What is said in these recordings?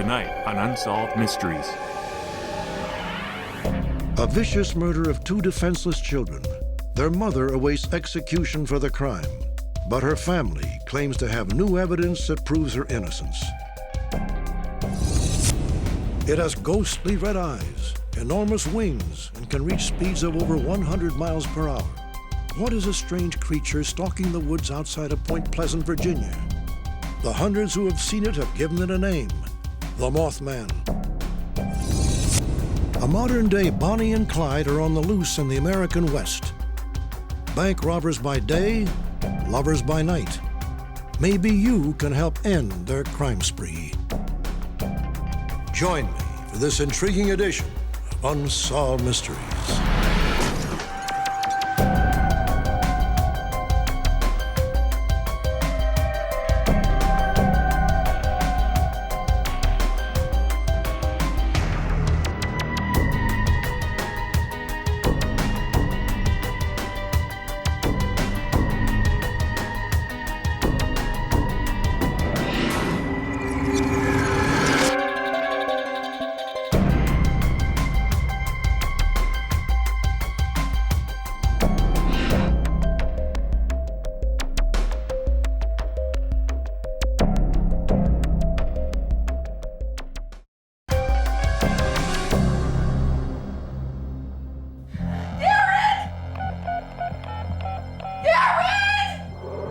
Tonight on Unsolved Mysteries. A vicious murder of two defenseless children. Their mother awaits execution for the crime, but her family claims to have new evidence that proves her innocence. It has ghostly red eyes, enormous wings, and can reach speeds of over 100 miles per hour. What is a strange creature stalking the woods outside of Point Pleasant, Virginia? The hundreds who have seen it have given it a name, the Mothman. A modern-day Bonnie and Clyde are on the loose in the American West. Bank robbers by day, lovers by night. Maybe you can help end their crime spree. Join me for this intriguing edition of Unsolved Mysteries.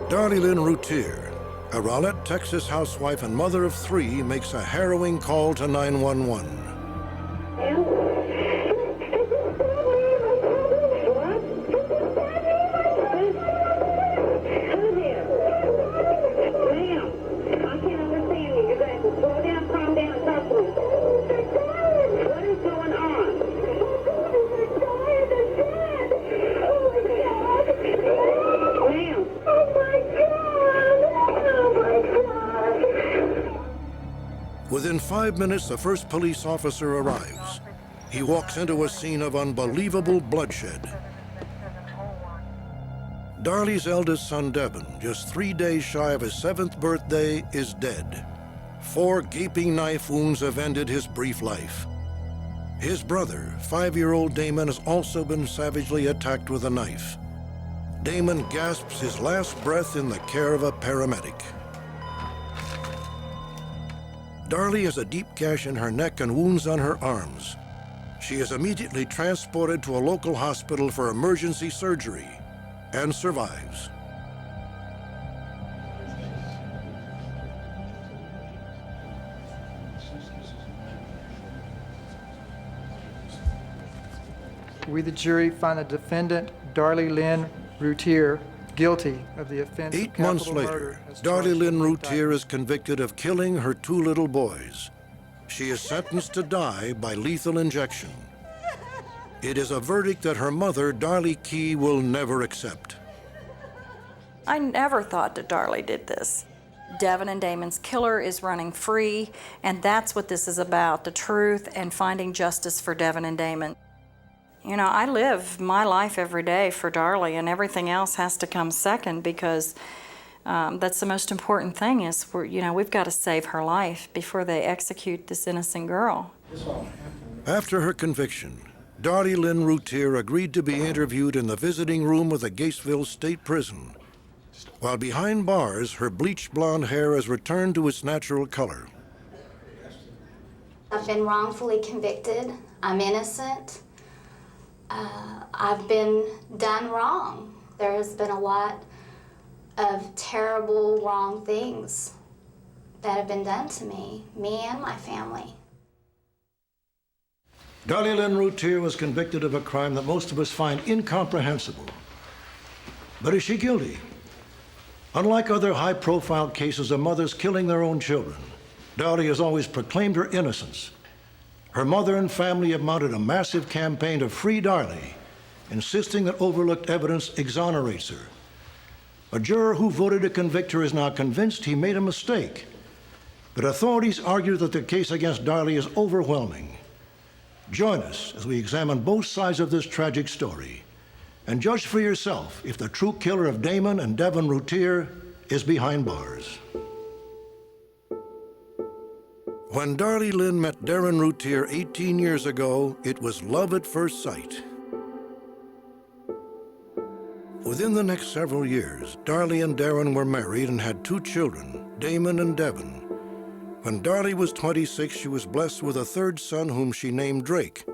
Darlie Routier, a Rowlett, Texas housewife and mother of three, makes a harrowing call to 911. Within 5 minutes, the first police officer arrives. He walks into a scene of unbelievable bloodshed. Darlie's eldest son, Devin, just 3 days shy of his 7th birthday, is dead. 4 gaping knife wounds have ended his brief life. His brother, 5-year-old Damon, has also been savagely attacked with a knife. Damon gasps his last breath in the care of a paramedic. Darlie has a deep gash in her neck and wounds on her arms. She is immediately transported to a local hospital for emergency surgery and survives. We, the jury, find the defendant, Darlie Routier, guilty of the offense of 8 months capital later, murder as Darlie charged in the Routier indictment. is convicted of killing her 2 little boys. She is sentenced to die by lethal injection. It is a verdict that her mother, Darlie Key, will never accept. I never thought that Darlie did this. Devin and Damon's killer is running free, and that's what this is about, the truth and finding justice for Devin and Damon. You know, I live my life every day for Darlie, and everything else has to come second because that's the most important thing is, we've got to save her life before they execute this innocent girl. After her conviction, Darlie Routier agreed to be interviewed in the visiting room of the Gatesville State Prison. While behind bars, her bleached blonde hair has returned to its natural color. I've been wrongfully convicted. I'm innocent. I've been done wrong. There has been a lot of terrible, wrong things that have been done to me and my family. Darlie Routier was convicted of a crime that most of us find incomprehensible. But is she guilty? Unlike other high-profile cases of mothers killing their own children, Darlie has always proclaimed her innocence. Her mother and family have mounted a massive campaign to free Darlie, insisting that overlooked evidence exonerates her. A juror who voted to convict her is now convinced he made a mistake. But authorities argue that the case against Darlie is overwhelming. Join us as we examine both sides of this tragic story and judge for yourself if the true killer of Damon and Devin Routier is behind bars. When Darlie Lynn met Darren Routier 18 years ago, it was love at first sight. Within the next several years, Darlie and Darren were married and had 2 children, Damon and Devon. When Darlie was 26, she was blessed with a 3rd son whom she named Drake.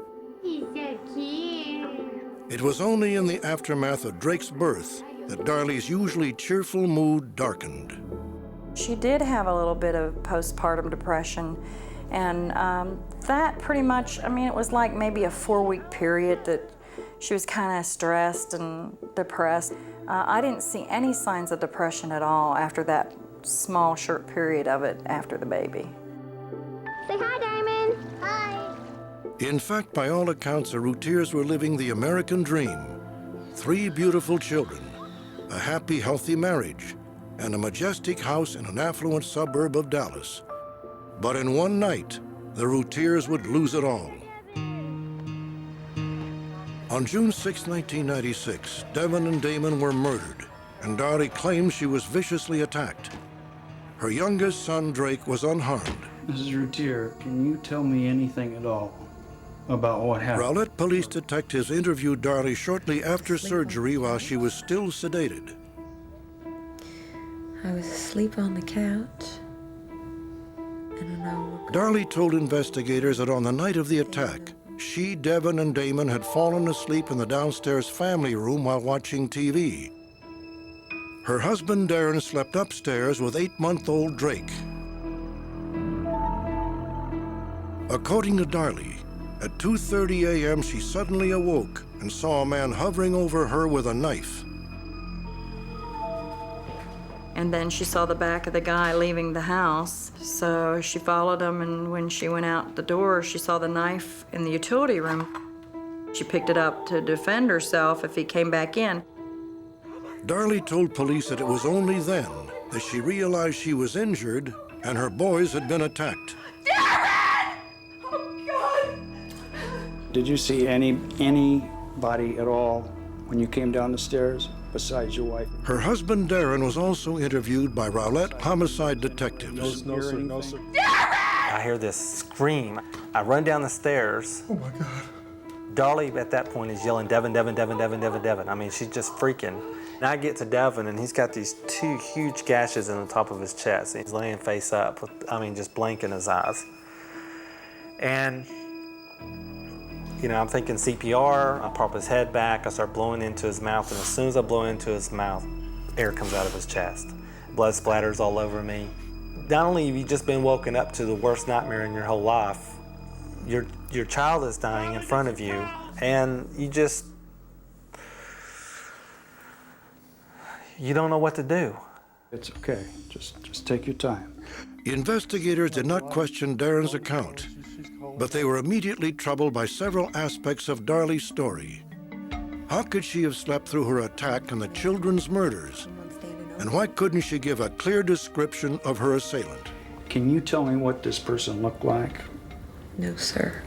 He's so cute. It was only in the aftermath of Drake's birth that Darlie's usually cheerful mood darkened. She did have a little bit of postpartum depression, and that pretty much, it was like maybe a 4-week period that she was kind of stressed and depressed. I didn't see any signs of depression at all after that small, short period of it after the baby. Say hi, Diamond. Hi. In fact, by all accounts, the Routiers were living the American dream. 3 beautiful children, a happy, healthy marriage, and a majestic house in an affluent suburb of Dallas. But in one night, the Routiers would lose it all. On June 6, 1996, Devon and Damon were murdered, and Darlie claims she was viciously attacked. Her youngest son, Drake, was unharmed. Mrs. Routier, can you tell me anything at all about what happened? Rowlett police detectives interviewed Darlie shortly after surgery while she was still sedated. I was asleep on the couch, and when I woke up, Darlie told investigators that on the night of the attack, she, Devon, and Damon had fallen asleep in the downstairs family room while watching TV. Her husband, Darren, slept upstairs with 8-month-old Drake. According to Darlie, at 2:30 a.m., she suddenly awoke and saw a man hovering over her with a knife. And then she saw the back of the guy leaving the house, so she followed him, and when she went out the door, she saw the knife in the utility room. She picked it up to defend herself if he came back in. Darlie told police that it was only then that she realized she was injured and her boys had been attacked. Did you see anybody at all when you came down the stairs besides your wife? Her husband, Darren, was also interviewed by Rowlett homicide detectives. No, sir, no, sir. I hear this scream. I run down the stairs. Oh, my God. Darlie, at that point, is yelling, Devon, Devon, Devon, Devon, Devon, Devon. She's just freaking. And I get to Devon, and he's got these 2 huge gashes in the top of his chest. He's laying face up, with, just blinking his eyes. And, I'm thinking CPR. I pop his head back. I start blowing into his mouth, and as soon as I blow into his mouth, air comes out of his chest. Blood splatters all over me. Not only have you just been woken up to the worst nightmare in your whole life, your child is dying in front of you, and you don't know what to do. It's okay. Just take your time. Investigators did not question Darren's account, but they were immediately troubled by several aspects of Darlie's story. How could she have slept through her attack and the children's murders? And why couldn't she give a clear description of her assailant? Can you tell me what this person looked like? no, sir.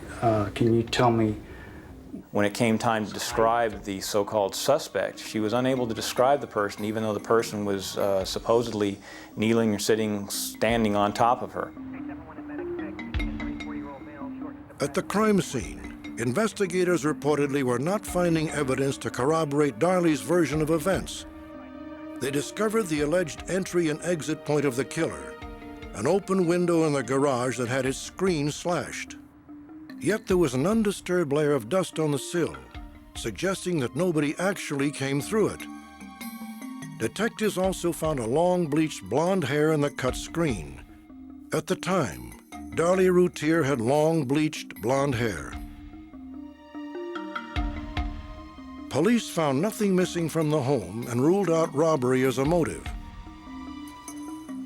Can you tell me? When it came time to describe the so-called suspect, she was unable to describe the person, even though the person was supposedly kneeling or sitting, standing on top of her. At the crime scene, investigators reportedly were not finding evidence to corroborate Darlie's version of events. They discovered the alleged entry and exit point of the killer, an open window in the garage that had its screen slashed. Yet there was an undisturbed layer of dust on the sill, suggesting that nobody actually came through it. Detectives also found a long bleached blonde hair in the cut screen. At the time, Darlie Routier had long bleached blonde hair. Police found nothing missing from the home and ruled out robbery as a motive.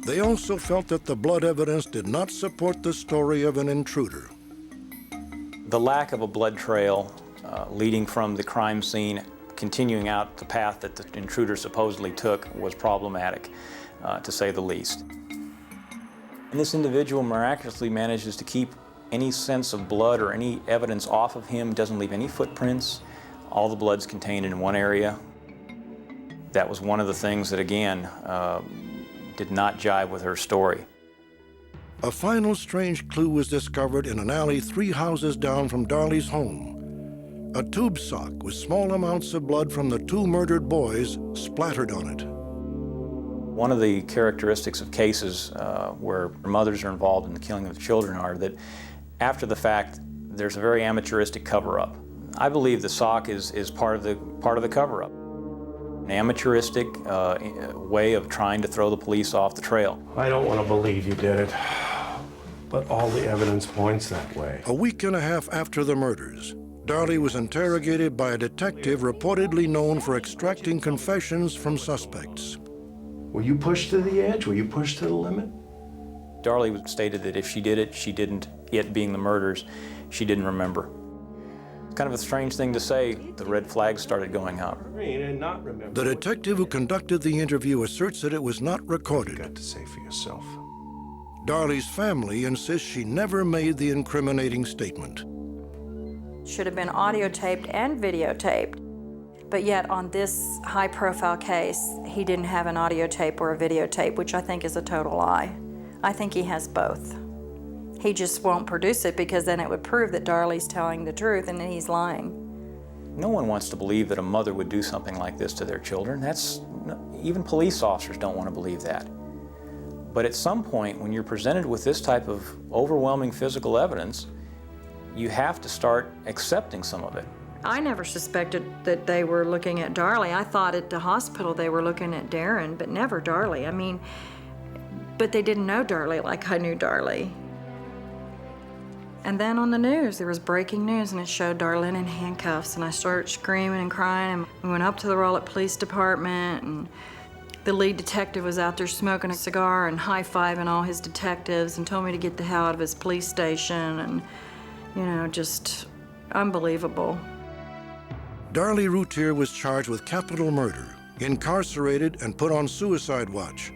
They also felt that the blood evidence did not support the story of an intruder. The lack of a blood trail leading from the crime scene, continuing out the path that the intruder supposedly took, was problematic, to say the least. And this individual miraculously manages to keep any sense of blood or any evidence off of him, doesn't leave any footprints. All the blood's contained in one area. That was one of the things that, again, did not jive with her story. A final strange clue was discovered in an alley 3 houses down from Darlie's home. A tube sock with small amounts of blood from the 2 murdered boys splattered on it. One of the characteristics of cases where mothers are involved in the killing of children are that after the fact, there's a very amateuristic cover-up. I believe the sock is part of the cover-up. An amateuristic way of trying to throw the police off the trail. I don't want to believe you did it, but all the evidence points that way. A week and a half after the murders, Darlie was interrogated by a detective reportedly known for extracting confessions from suspects. Were you pushed to the edge? Were you pushed to the limit? Darlie stated that if she did it, she didn't, it being the murders, she didn't remember. Kind of a strange thing to say. The red flags started going up. And not remember. The detective who conducted the interview asserts that it was not recorded. Got to say for yourself. Darlie's family insists she never made the incriminating statement. Should have been audio taped and videotaped. But yet on this high-profile case, he didn't have an audio tape or a videotape, which I think is a total lie. I think he has both. He just won't produce it because then it would prove that Darlie's telling the truth and that he's lying. No one wants to believe that a mother would do something like this to their children. Even police officers don't want to believe that. But at some point, when you're presented with this type of overwhelming physical evidence, you have to start accepting some of it. I never suspected that they were looking at Darlie. I thought at the hospital they were looking at Darren, but never Darlie. I mean, but they didn't know Darlie like I knew Darlie. And then on the news, there was breaking news, and it showed Darlene in handcuffs, and I started screaming and crying, and we went up to the Rowlett Police Department, and the lead detective was out there smoking a cigar and high-fiving all his detectives and told me to get the hell out of his police station, and, you know, just unbelievable. Darlie Routier was charged with capital murder, incarcerated, and put on suicide watch.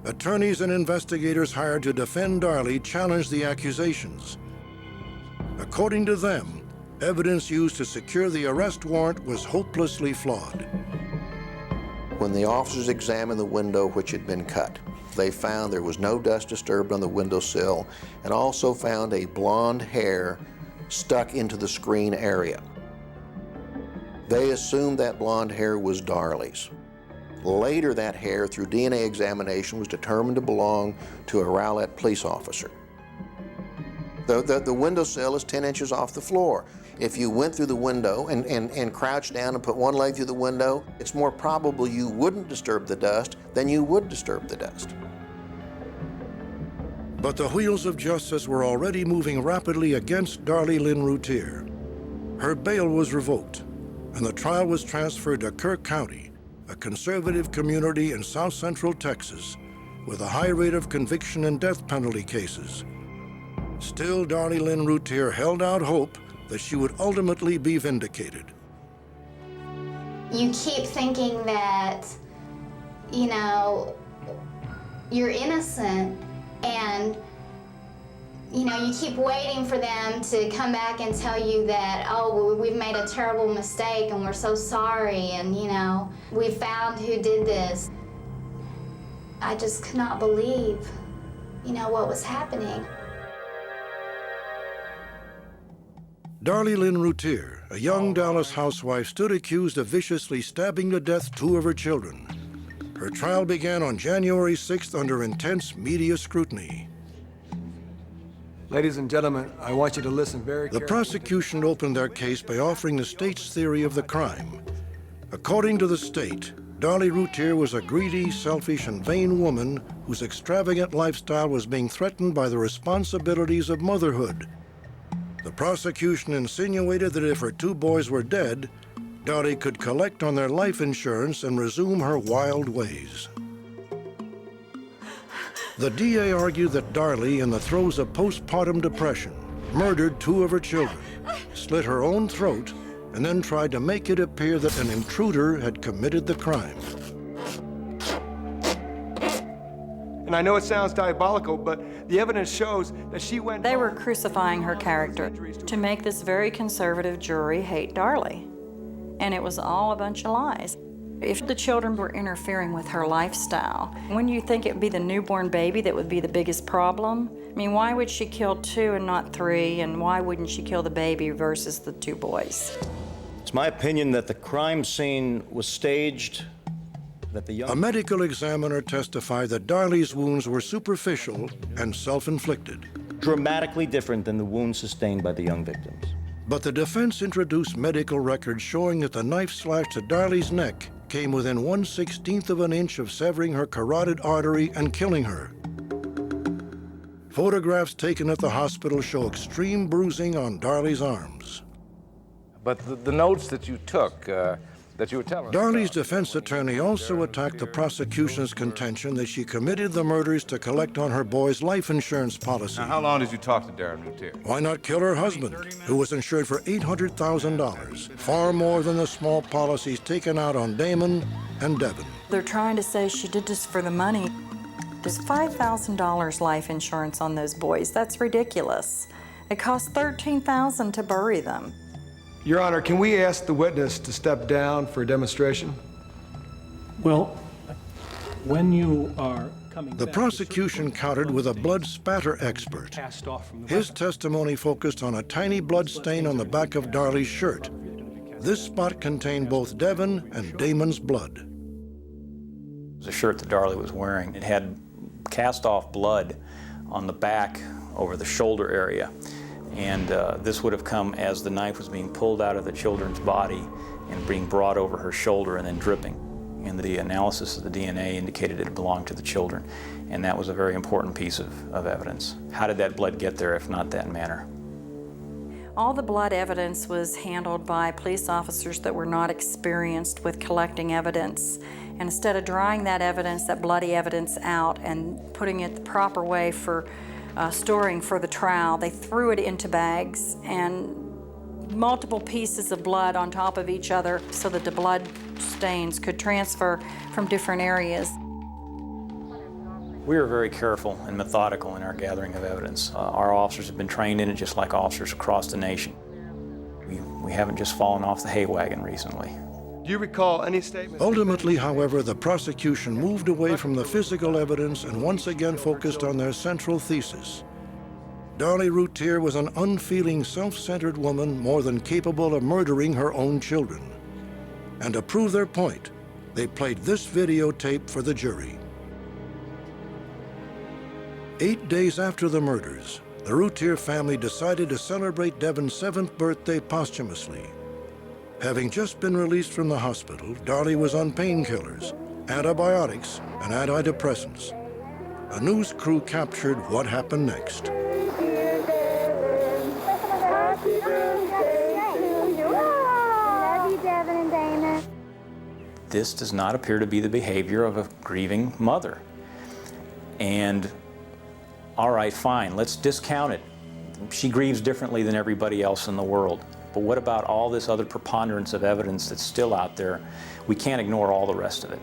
Attorneys and investigators hired to defend Darlie challenged the accusations. According to them, evidence used to secure the arrest warrant was hopelessly flawed. When the officers examined the window which had been cut, they found there was no dust disturbed on the windowsill and also found a blonde hair stuck into the screen area. They assumed that blonde hair was Darlie's. Later, that hair, through DNA examination, was determined to belong to a Rowlett police officer. The windowsill is 10 inches off the floor. If you went through the window and crouched down and put one leg through the window, it's more probable you wouldn't disturb the dust than you would disturb the dust. But the wheels of justice were already moving rapidly against Darlie Lynn Routier. Her bail was revoked, and the trial was transferred to Kirk County, a conservative community in south central Texas with a high rate of conviction and death penalty cases. Still, Darlie Lynn Routier held out hope that she would ultimately be vindicated. You keep thinking that, you know, you're innocent, and you know, you keep waiting for them to come back and tell you that, oh, we've made a terrible mistake and we're so sorry, and you know, we found who did this. I just could not believe, you know, what was happening. Darlie Lynn Routier, a young Dallas housewife, stood accused of viciously stabbing to death 2 of her children. Her trial began on January 6th under intense media scrutiny. Ladies and gentlemen, I want you to listen very carefully. The prosecution opened their case by offering the state's theory of the crime. According to the state, Darlie Routier was a greedy, selfish, and vain woman whose extravagant lifestyle was being threatened by the responsibilities of motherhood. The prosecution insinuated that if her 2 boys were dead, Darlie could collect on their life insurance and resume her wild ways. The DA argued that Darlie, in the throes of postpartum depression, murdered 2 of her children, slit her own throat, and then tried to make it appear that an intruder had committed the crime. And I know it sounds diabolical, but the evidence shows that she went... They were crucifying her character to make this very conservative jury hate Darlie. And it was all a bunch of lies. If the children were interfering with her lifestyle, wouldn't you think it would be the newborn baby that would be the biggest problem? I mean, why would she kill 2 and not 3, and why wouldn't she kill the baby versus the 2 boys? It's my opinion that the crime scene was staged, that the young... A medical examiner testified that Darlie's wounds were superficial and self-inflicted. Dramatically different than the wounds sustained by the young victims. But the defense introduced medical records showing that the knife slash to Darlie's neck came within 1/16 of an inch of severing her carotid artery and killing her. Photographs taken at the hospital show extreme bruising on Darlie's arms. But the notes that you took, that you were telling... Darlie's defense attorney also attacked the prosecution's contention that she committed the murders to collect on her boy's life insurance policy. Now, how long did you talk to Darren Routier? Why not kill her husband, who was insured for $800,000, far more than the small policies taken out on Damon and Devin? They're trying to say she did this for the money. There's $5,000 life insurance on those boys. That's ridiculous. It costs $13,000 to bury them. Your Honor, can we ask the witness to step down for a demonstration? Well, when you are coming The prosecution countered with a blood spatter expert. His testimony focused on a tiny blood stain on the back of Darlie's shirt. This spot contained both Devin and Damon's blood. The shirt that Darlie was wearing, it had cast-off blood on the back over the shoulder area. And this would have come as the knife was being pulled out of the children's body and being brought over her shoulder and then dripping. And the analysis of the DNA indicated it belonged to the children. And that was a very important piece of evidence. How did that blood get there if not that manner? All the blood evidence was handled by police officers that were not experienced with collecting evidence. And instead of drying that evidence, that bloody evidence out and putting it the proper way for storing for the trial, they threw it into bags and multiple pieces of blood on top of each other so that the blood stains could transfer from different areas. We were very careful and methodical in our gathering of evidence. Our officers have been trained in it just like officers across the nation. We haven't just fallen off the hay wagon recently. Do you recall any statement? Ultimately, however, the prosecution moved away from the physical evidence and once again focused on their central thesis. Darlie Routier was an unfeeling, self-centered woman more than capable of murdering her own children. And to prove their point, they played this videotape for the jury. 8 days after the murders, the Routier family decided to celebrate Devin's 7th birthday posthumously. Having just been released from the hospital, Darlie was on painkillers, antibiotics, and antidepressants. A news crew captured what happened next. This does not appear to be the behavior of a grieving mother. And all right, fine, let's discount it. She grieves differently than everybody else in the world. But what about all this other preponderance of evidence that's still out there? We can't ignore all the rest of it.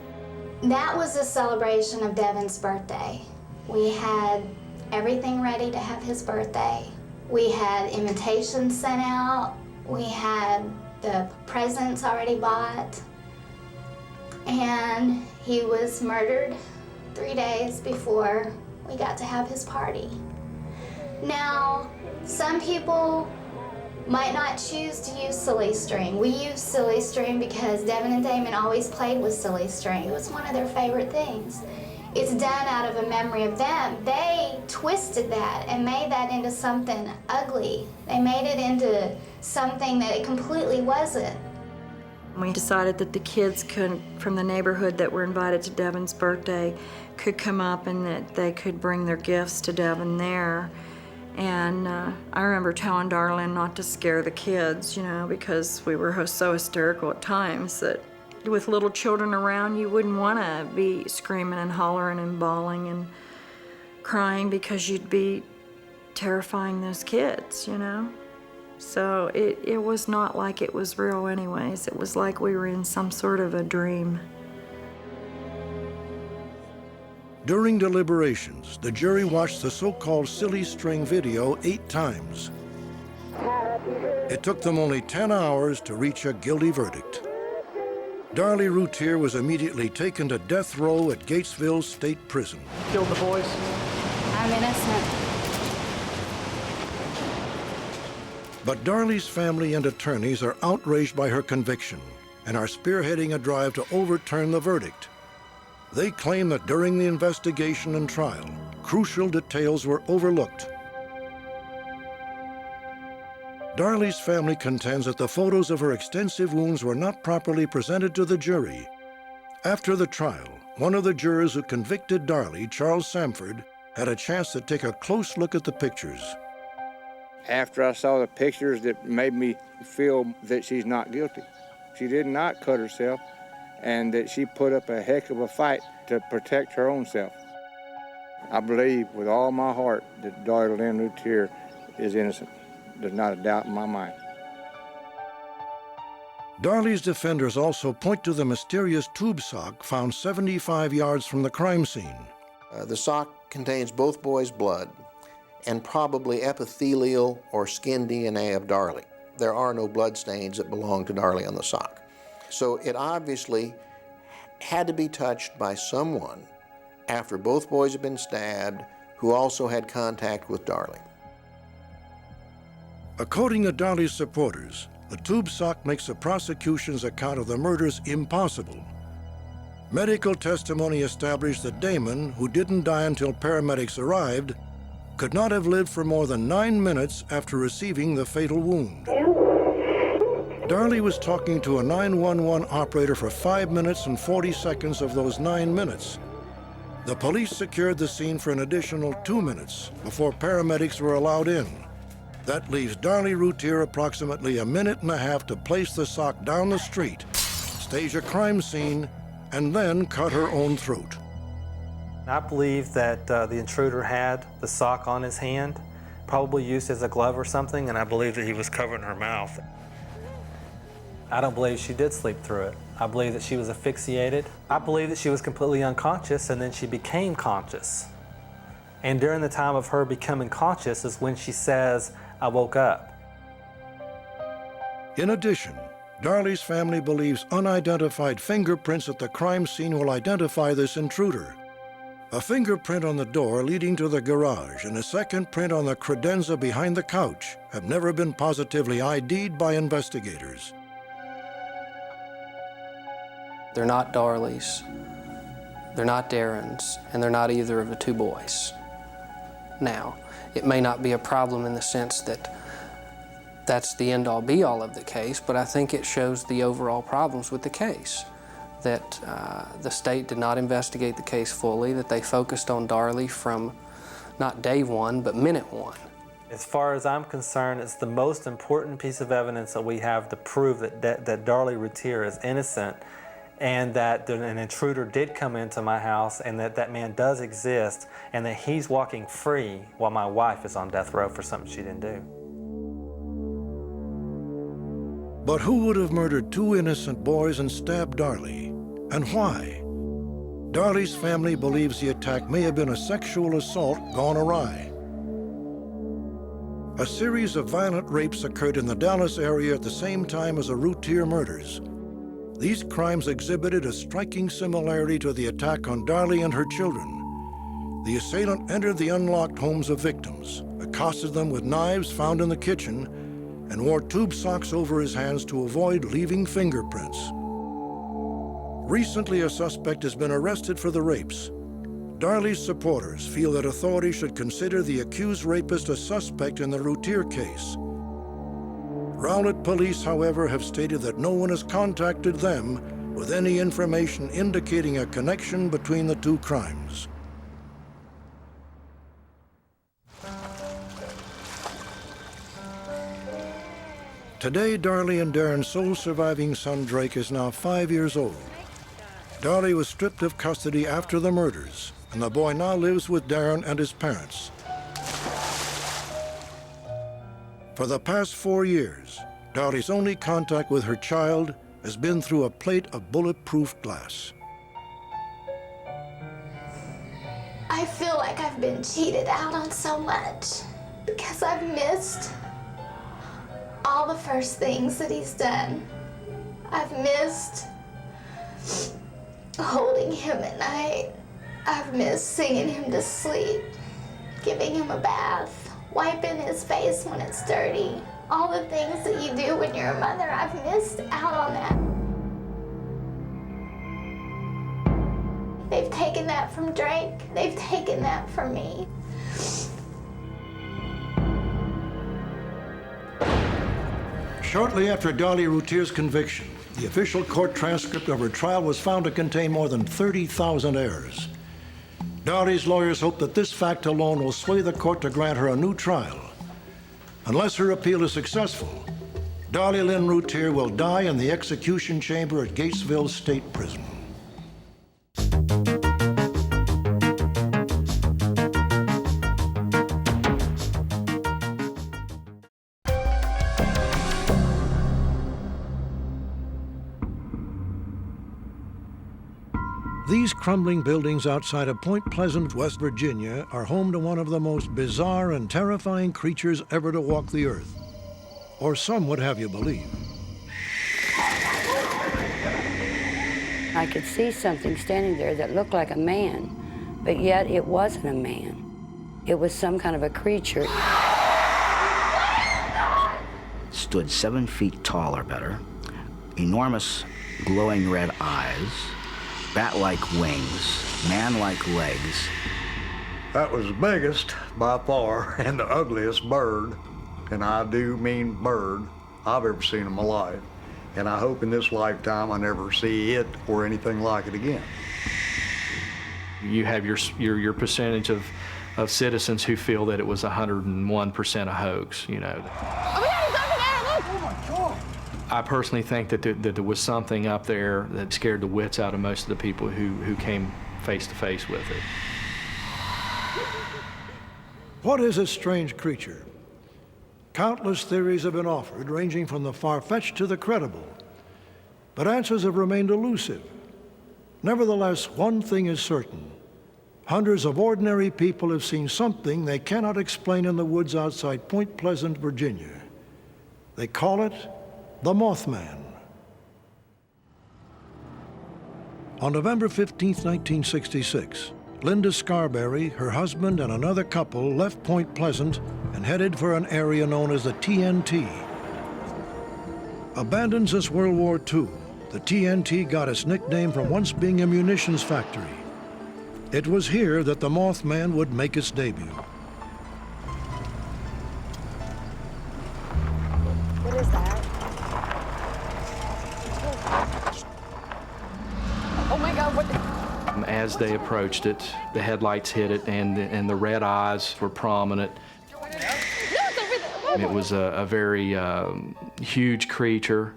That was a celebration of Devin's birthday. We had everything ready to have his birthday. We had invitations sent out. We had the presents already bought. And he was murdered 3 days before we got to have his party. Now, some people might not choose to use silly string. We use silly string because Devin and Damon always played with silly string. It was one of their favorite things. It's done out of a memory of them. They twisted that and made that into something ugly. They made it into something that it completely wasn't. We decided that the kids from the neighborhood that were invited to Devin's birthday could come up and that they could bring their gifts to Devin there. And I remember telling Darlene not to scare the kids, you know, because we were so hysterical at times that with little children around, you wouldn't want to be screaming and hollering and bawling and crying because you'd be terrifying those kids, you know. So it was not like it was real anyways. It was like we were in some sort of a dream. During deliberations, the jury watched the so-called silly string video 8 times. It took them only 10 hours to reach a guilty verdict. Darlie Routier was immediately taken to death row at Gatesville State Prison. Killed the boys? I'm innocent. But Darlie's family and attorneys are outraged by her conviction and are spearheading a drive to overturn the verdict. They claim that during the investigation and trial, crucial details were overlooked. Darlie's family contends that the photos of her extensive wounds were not properly presented to the jury. After the trial, one of the jurors who convicted Darlie, Charles Samford, had a chance to take a close look at the pictures. After I saw the pictures, that made me feel that she's not guilty. She did not cut herself, and that she put up a heck of a fight to protect her own self. I believe with all my heart that Darlie Lynn Routier is innocent. There's not a doubt in my mind. Darlie's defenders also point to the mysterious tube sock found 75 yards from the crime scene. The sock contains both boys' blood and probably epithelial or skin DNA of Darlie. There are no blood stains that belong to Darlie on the sock. So it obviously had to be touched by someone after both boys had been stabbed who also had contact with Darlie. According to Darlie's supporters, the tube sock makes the prosecution's account of the murders impossible. Medical testimony established that Damon, who didn't die until paramedics arrived, could not have lived for more than 9 minutes after receiving the fatal wound. Darlie was talking to a 911 operator for 5 minutes and 40 seconds of those 9 minutes. The police secured the scene for an additional 2 minutes before paramedics were allowed in. That leaves Darlie Routier approximately a minute and a half to place the sock down the street, stage a crime scene, and then cut her own throat. I believe that the intruder had the sock on his hand, probably used as a glove or something, and I believe that he was covering her mouth. I don't believe she did sleep through it. I believe that she was asphyxiated. I believe that she was completely unconscious and then she became conscious. And during the time of her becoming conscious is when she says, "I woke up." In addition, Darlie's family believes unidentified fingerprints at the crime scene will identify this intruder. A fingerprint on the door leading to the garage and a second print on the credenza behind the couch have never been positively ID'd by investigators. They're not Darlie's, they're not Darren's, and they're not either of the two boys. Now, it may not be a problem in the sense that that's the end-all be-all of the case, but I think it shows the overall problems with the case. That the state did not investigate the case fully, that they focused on Darlie from not day one, but minute one. As far as I'm concerned, it's the most important piece of evidence that we have to prove that Darlie Routier is innocent and that an intruder did come into my house and that man does exist and that he's walking free while my wife is on death row for something she didn't do. But who would have murdered two innocent boys and stabbed Darlie? And why? Darlie's family believes the attack may have been a sexual assault gone awry. A series of violent rapes occurred in the Dallas area at the same time as the Routier murders. These crimes exhibited a striking similarity to the attack on Darlie and her children. The assailant entered the unlocked homes of victims, accosted them with knives found in the kitchen, and wore tube socks over his hands to avoid leaving fingerprints. Recently, a suspect has been arrested for the rapes. Darlie's supporters feel that authorities should consider the accused rapist a suspect in the Routier case. Rowlett police, however, have stated that no one has contacted them with any information indicating a connection between the two crimes. Today, Darlie and Darren's sole surviving son, Drake, is now 5 years old. Darlie was stripped of custody after the murders, and the boy now lives with Darren and his parents. For the past 4 years, Darlie's only contact with her child has been through a plate of bulletproof glass. I feel like I've been cheated out on so much because I've missed all the first things that he's done. I've missed holding him at night. I've missed singing him to sleep, giving him a bath, wiping his face when it's dirty. All the things that you do when you're a mother, I've missed out on that. They've taken that from Drake. They've taken that from me. Shortly after Darlie Routier's conviction, the official court transcript of her trial was found to contain more than 30,000 errors. Darlie's lawyers hope that this fact alone will sway the court to grant her a new trial. Unless her appeal is successful, Darlie Lynn Routier will die in the execution chamber at Gatesville State Prison. These crumbling buildings outside of Point Pleasant, West Virginia, are home to one of the most bizarre and terrifying creatures ever to walk the earth. Or some would have you believe. I could see something standing there that looked like a man, but yet it wasn't a man. It was some kind of a creature. Stood 7 feet tall or better, enormous glowing red eyes, bat-like wings, man-like legs. That was the biggest, by far, and the ugliest bird, and I do mean bird, I've ever seen in my life. And I hope in this lifetime I never see it or anything like it again. You have your percentage of citizens who feel that it was 101% a hoax, you know. I personally think that there was something up there that scared the wits out of most of the people who came face to face with it. What is this strange creature? Countless theories have been offered, ranging from the far-fetched to the credible, but answers have remained elusive. Nevertheless, one thing is certain. Hundreds of ordinary people have seen something they cannot explain in the woods outside Point Pleasant, Virginia. They call it the Mothman. On November 15, 1966, Linda Scarberry, her husband, and another couple left Point Pleasant and headed for an area known as the TNT. Abandoned since World War II, the TNT got its nickname from once being a munitions factory. It was here that the Mothman would make its debut. What is that? Oh my God, what? As they approached it, the headlights hit it, and the red eyes were prominent. It was a very huge creature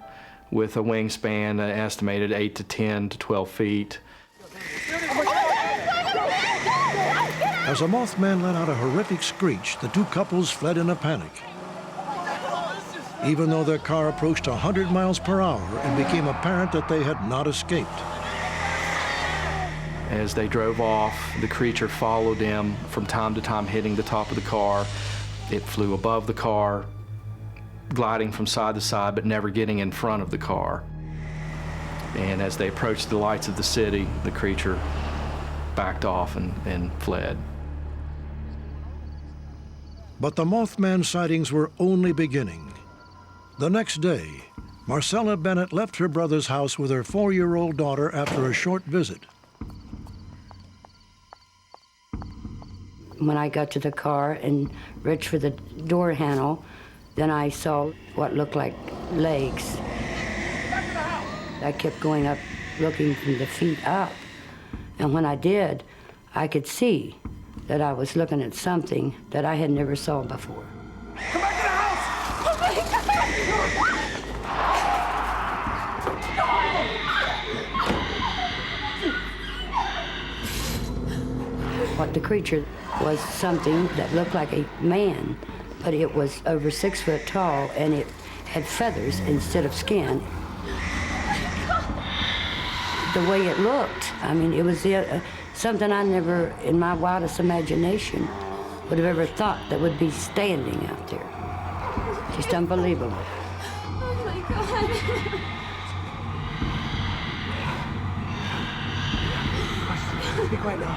with a wingspan estimated 8 to 10 to 12 feet. As the Mothman let out a horrific screech, the two couples fled in a panic. Even though their car approached 100 miles per hour, it became apparent that they had not escaped. As they drove off, the creature followed them from time to time, hitting the top of the car. It flew above the car, gliding from side to side, but never getting in front of the car. And as they approached the lights of the city, the creature backed off and fled. But the Mothman sightings were only beginning. The next day, Marcella Bennett left her brother's house with her 4-year-old daughter after a short visit. When I got to the car and reached for the door handle, then I saw what looked like legs. I kept going up, looking from the feet up. And when I did, I could see that I was looking at something that I had never saw before. Come back to the house! Oh my God! What the creature was something that looked like a man, but it was over 6 foot tall, and it had feathers instead of skin. The way it looked, I mean, it was something I never, in my wildest imagination, would have ever thought that would be standing out there. Just unbelievable. Oh my God. Be quiet now.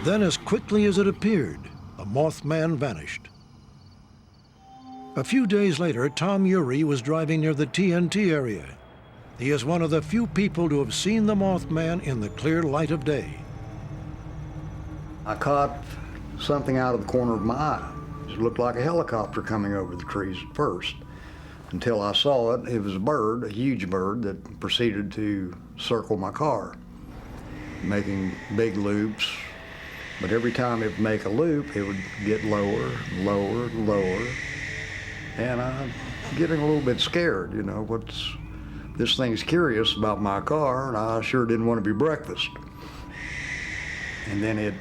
Then, as quickly as it appeared, the Mothman vanished. A few days later, Tom Ury was driving near the TNT area. He is one of the few people to have seen the Mothman in the clear light of day. I caught something out of the corner of my eye. It looked like a helicopter coming over the trees at first. Until I saw it, it was a bird, a huge bird, that proceeded to circle my car, making big loops. But every time it would make a loop, it would get lower, lower, lower. And I'm getting a little bit scared, you know, this thing's curious about my car, and I sure didn't want to be breakfast. And then it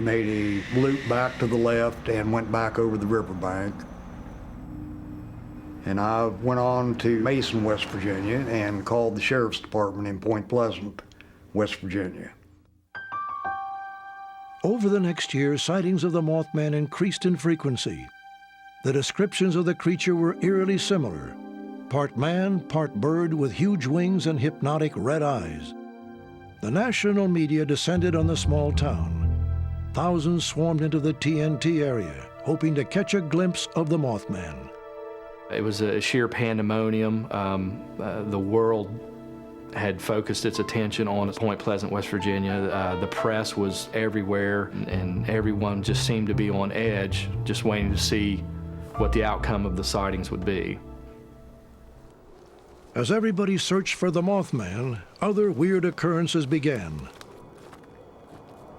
made a loop back to the left and went back over the riverbank. And I went on to Mason, West Virginia, and called the Sheriff's Department in Point Pleasant, West Virginia. Over the next year, sightings of the Mothman increased in frequency. The descriptions of the creature were eerily similar. Part man, part bird with huge wings and hypnotic red eyes. The national media descended on the small town. Thousands swarmed into the TNT area, hoping to catch a glimpse of the Mothman. It was a sheer pandemonium. The world had focused its attention on Point Pleasant, West Virginia. The press was everywhere, and everyone just seemed to be on edge, just waiting to see what the outcome of the sightings would be. As everybody searched for the Mothman, other weird occurrences began.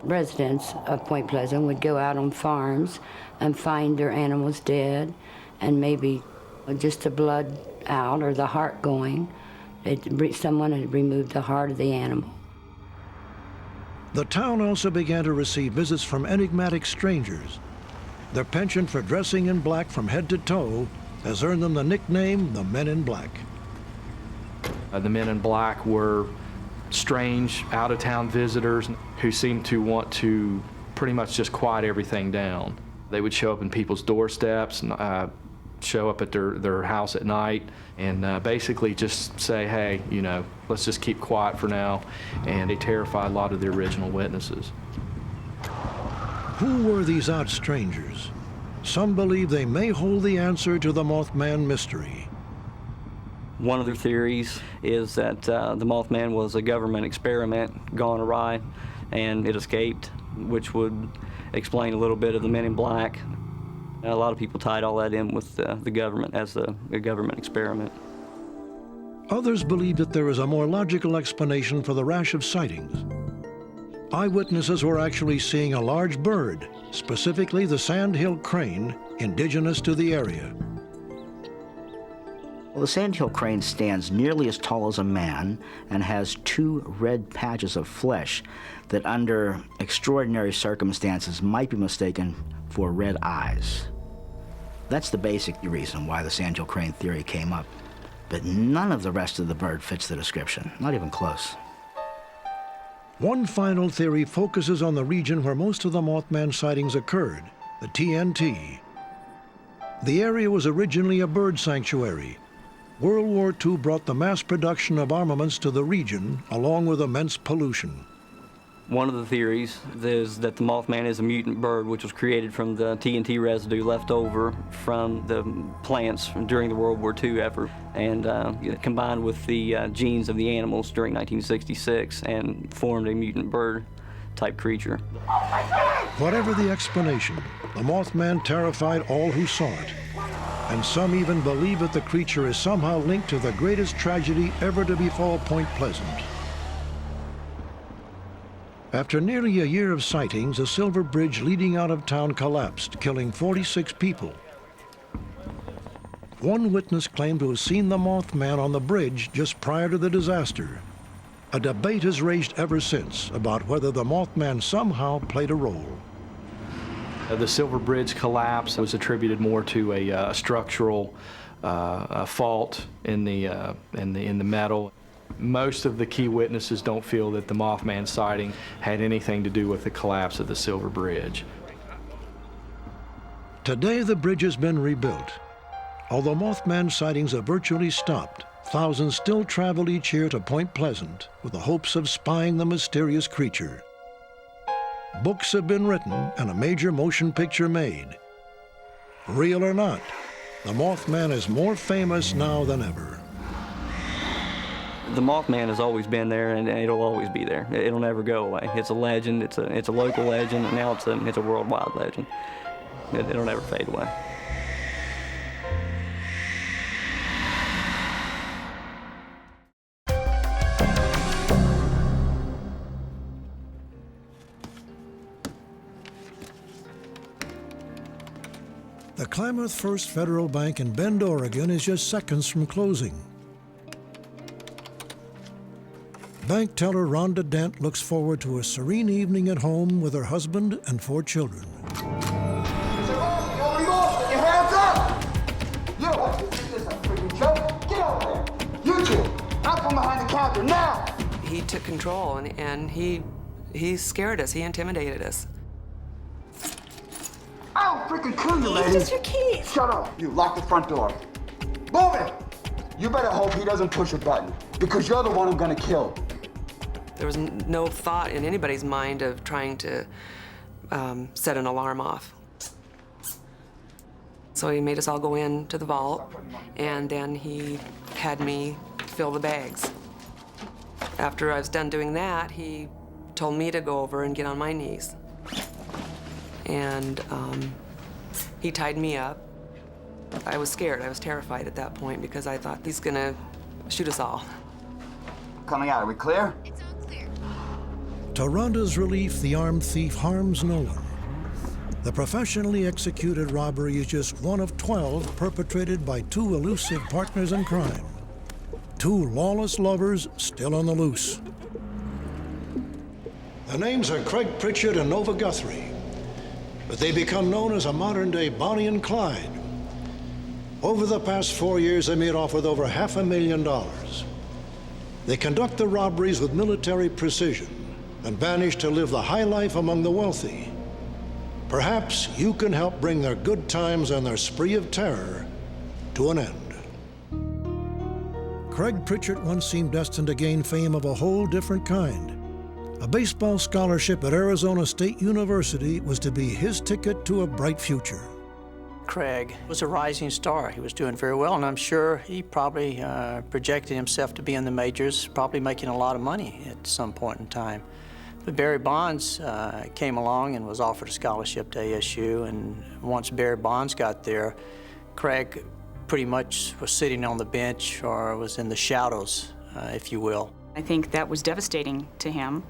Residents of Point Pleasant would go out on farms and find their animals dead, and maybe just the blood out or the heart going. Someone had removed the heart of the animal. The town also began to receive visits from enigmatic strangers. Their penchant for dressing in black from head to toe has earned them the nickname the Men in Black. The Men in Black were strange, out-of-town visitors who seemed to want to pretty much just quiet everything down. They would show up in people's doorsteps and show up at their house at night and basically just say, hey, you know, let's just keep quiet for now. And they terrified a lot of the original witnesses. Who were these odd strangers? Some believe they may hold the answer to the Mothman mystery. One of the theories is that the Mothman was a government experiment gone awry and it escaped, which would explain a little bit of the Men in Black. A lot of people tied all that in with the government as a government experiment. Others believe that there is a more logical explanation for the rash of sightings. Eyewitnesses were actually seeing a large bird, specifically the sandhill crane, indigenous to the area. Well, the sandhill crane stands nearly as tall as a man and has two red patches of flesh that under extraordinary circumstances might be mistaken for red eyes. That's the basic reason why the sandhill crane theory came up. But none of the rest of the bird fits the description, not even close. One final theory focuses on the region where most of the Mothman sightings occurred, the TNT. The area was originally a bird sanctuary. World War II brought the mass production of armaments to the region, along with immense pollution. One of the theories is that the Mothman is a mutant bird which was created from the TNT residue left over from the plants during the World War II effort and combined with the genes of the animals during 1966 and formed a mutant bird type creature. Whatever the explanation, the Mothman terrified all who saw it. And some even believe that the creature is somehow linked to the greatest tragedy ever to befall Point Pleasant. After nearly a year of sightings, a silver bridge leading out of town collapsed, killing 46 people. One witness claimed to have seen the Mothman on the bridge just prior to the disaster. A debate has raged ever since about whether the Mothman somehow played a role. The silver bridge collapse was attributed more to a structural fault in the metal. Most of the key witnesses don't feel that the Mothman sighting had anything to do with the collapse of the silver bridge. Today, the bridge has been rebuilt. Although Mothman sightings have virtually stopped, thousands still travel each year to Point Pleasant with the hopes of spying the mysterious creature. Books have been written and a major motion picture made. Real or not, the Mothman is more famous now than ever. The Mothman has always been there, and it'll always be there. It'll never go away. It's a legend. It's a local legend, and now it's a worldwide legend. It'll never fade away. The Klamath First Federal Bank in Bend, Oregon is just seconds from closing. Bank teller Rhonda Dent looks forward to a serene evening at home with her husband and 4 children. Get your hands up! You, this is a freaking joke. Get over there. You two, out from behind the counter now! He took control and he scared us. He intimidated us. I'll freaking kill you, lady. It's just your keys. Shut up. You lock the front door. Move it! You better hope he doesn't push a button, because you're the one I'm gonna kill. There was no thought in anybody's mind of trying to set an alarm off. So he made us all go into the vault, and then he had me fill the bags. After I was done doing that, he told me to go over and get on my knees. And he tied me up. I was scared. I was terrified at that point because I thought he's gonna shoot us all. Coming out, are we clear? To Rhonda's relief, the armed thief harms no one. The professionally executed robbery is just one of 12 perpetrated by 2 elusive partners in crime. 2 lawless lovers still on the loose. The names are Craig Pritchard and Nova Guthrie, but they become known as a modern-day Bonnie and Clyde. Over the past 4 years, they made off with over $500,000. They conduct the robberies with military precision and vanish to live the high life among the wealthy. Perhaps you can help bring their good times and their spree of terror to an end. Craig Pritchard once seemed destined to gain fame of a whole different kind. A baseball scholarship at Arizona State University was to be his ticket to a bright future. Craig was a rising star. He was doing very well, and I'm sure he probably projected himself to be in the majors, probably making a lot of money at some point in time. But Barry Bonds came along and was offered a scholarship to ASU, and once Barry Bonds got there, Craig pretty much was sitting on the bench or was in the shadows, if you will. I think that was devastating to him,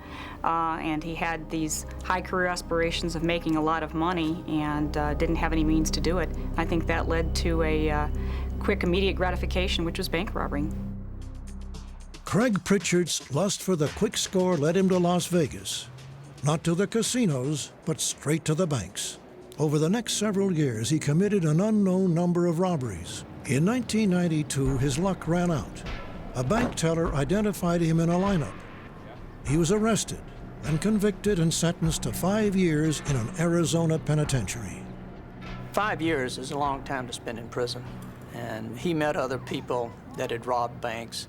and he had these high career aspirations of making a lot of money and didn't have any means to do it. I think that led to a quick, immediate gratification, which was bank robbery. Craig Pritchard's lust for the quick score led him to Las Vegas. Not to the casinos, but straight to the banks. Over the next several years, he committed an unknown number of robberies. In 1992, his luck ran out. A bank teller identified him in a lineup. He was arrested and convicted and sentenced to 5 years in an Arizona penitentiary. 5 years is a long time to spend in prison, and he met other people that had robbed banks.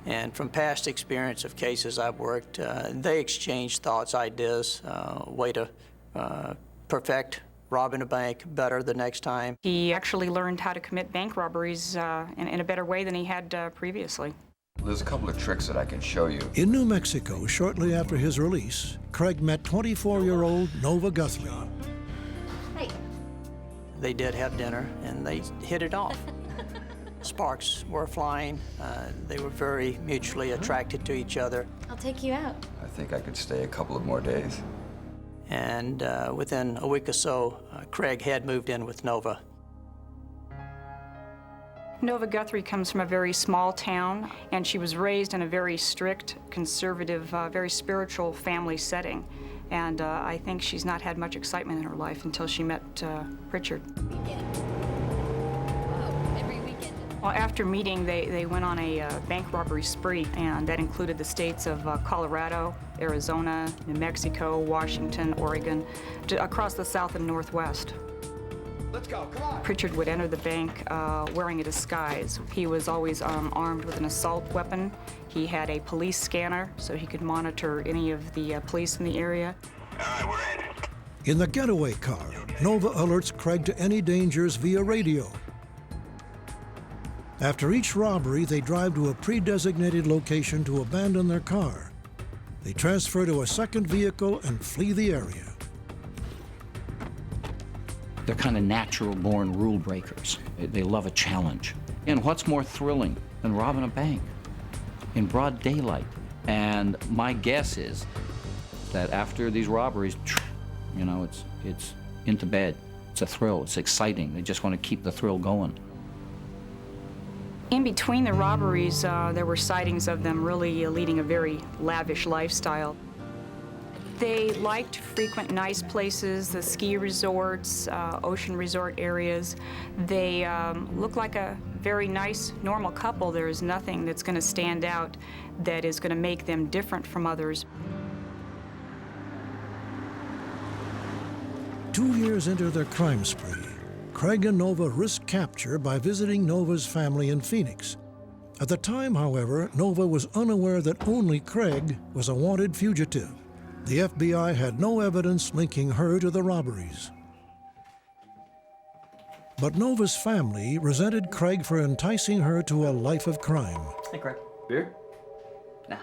And from past experience of cases I've worked, they exchanged thoughts, ideas, way to perfect robbing a bank better the next time. He actually learned how to commit bank robberies in a better way than he had previously. There's a couple of tricks that I can show you. In New Mexico, shortly after his release, Craig met 24-year-old Nova Guthrie. Hey. They did have dinner, and they hit it off. Sparks were flying. They were very mutually attracted to each other. I'll take you out. I think I could stay a couple of more days. And within a week or so, Craig had moved in with Nova. Nova Guthrie comes from a very small town, and she was raised in a very strict, conservative, very spiritual family setting. And I think she's not had much excitement in her life until she met Pritchard. Well, after meeting, they went on a bank robbery spree, and that included the states of Colorado, Arizona, New Mexico, Washington, Oregon, across the South and Northwest. Let's go, come on. Pritchard would enter the bank wearing a disguise. He was always armed with an assault weapon. He had a police scanner so he could monitor any of the police in the area. In the getaway car, Nova alerts Craig to any dangers via radio. After each robbery, they drive to a pre-designated location to abandon their car. They transfer to a second vehicle and flee the area. They're kind of natural-born rule breakers. They love a challenge. And what's more thrilling than robbing a bank in broad daylight? And my guess is that after these robberies, you know, it's into bed. It's a thrill. It's exciting. They just want to keep the thrill going. In between the robberies, there were sightings of them really leading a very lavish lifestyle. They liked to frequent nice places, the ski resorts, ocean resort areas. They look like a very nice, normal couple. There is nothing that's going to stand out that is going to make them different from others. 2 years into their crime spree, Craig and Nova risk capture by visiting Nova's family in Phoenix. At the time, however, Nova was unaware that only Craig was a wanted fugitive. The FBI had no evidence linking her to the robberies. But Nova's family resented Craig for enticing her to a life of crime. Hey, Craig. Beer? Nah.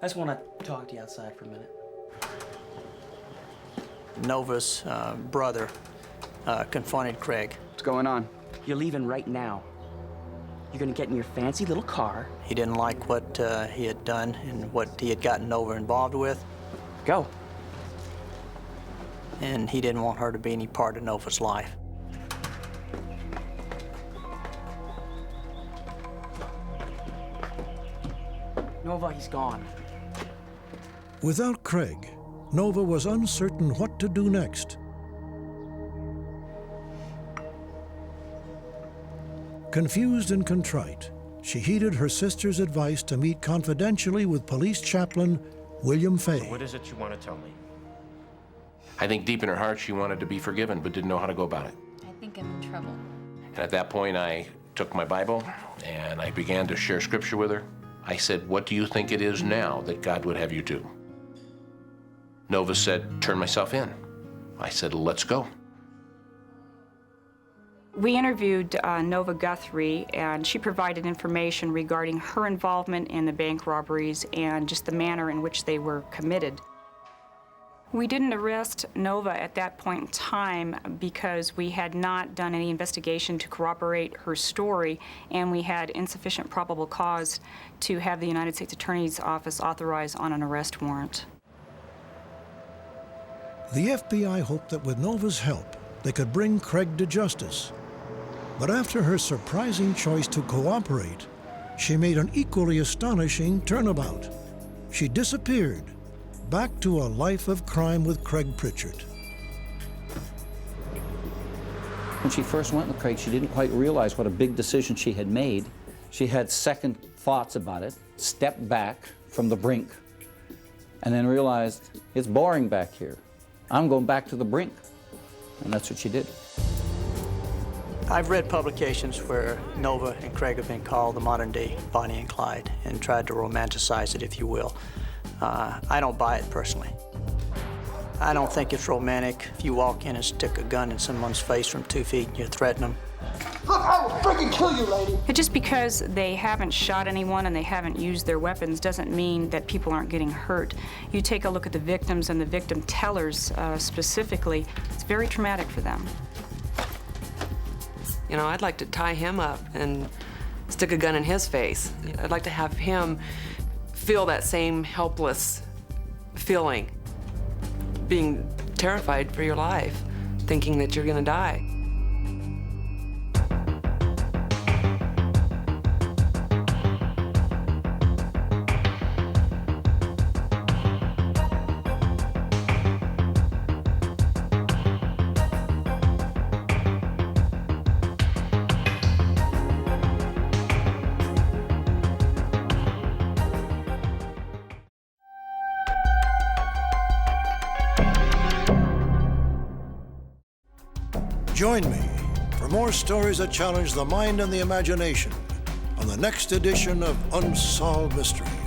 I just want to talk to you outside for a minute. Nova's brother confronted Craig. What's going on? You're leaving right now. You're gonna get in your fancy little car. He didn't like what he had done and what he had gotten Nova involved with. Go. And he didn't want her to be any part of Nova's life. Nova, he's gone. Without Craig, Nova was uncertain what to do next. Confused and contrite, she heeded her sister's advice to meet confidentially with police chaplain William Fay. So what is it you want to tell me? I think deep in her heart she wanted to be forgiven but didn't know how to go about it. I think I'm in trouble. And at that point I took my Bible and I began to share scripture with her. I said, what do you think it is now that God would have you do? Nova said, turn myself in. I said, let's go. We interviewed Nova Guthrie, and she provided information regarding her involvement in the bank robberies and just the manner in which they were committed. We didn't arrest Nova at that point in time because we had not done any investigation to corroborate her story, and we had insufficient probable cause to have the United States Attorney's Office authorize on an arrest warrant. The FBI hoped that with Nova's help, they could bring Craig to justice. But after her surprising choice to cooperate, she made an equally astonishing turnabout. She disappeared, back to a life of crime with Craig Pritchard. When she first went with Craig, she didn't quite realize what a big decision she had made. She had second thoughts about it, stepped back from the brink, and then realized, it's boring back here. I'm going back to the brink. And that's what she did. I've read publications where Nova and Craig have been called the modern-day Bonnie and Clyde and tried to romanticize it, if you will. I don't buy it personally. I don't think it's romantic if you walk in and stick a gun in someone's face from 2 feet and you threaten them. Look, I will freaking kill you, lady! Just because they haven't shot anyone and they haven't used their weapons doesn't mean that people aren't getting hurt. You take a look at the victims and the victim tellers specifically, it's very traumatic for them. You know, I'd like to tie him up and stick a gun in his face. I'd like to have him feel that same helpless feeling, being terrified for your life, thinking that you're gonna die. Join me for more stories that challenge the mind and the imagination on the next edition of Unsolved Mysteries.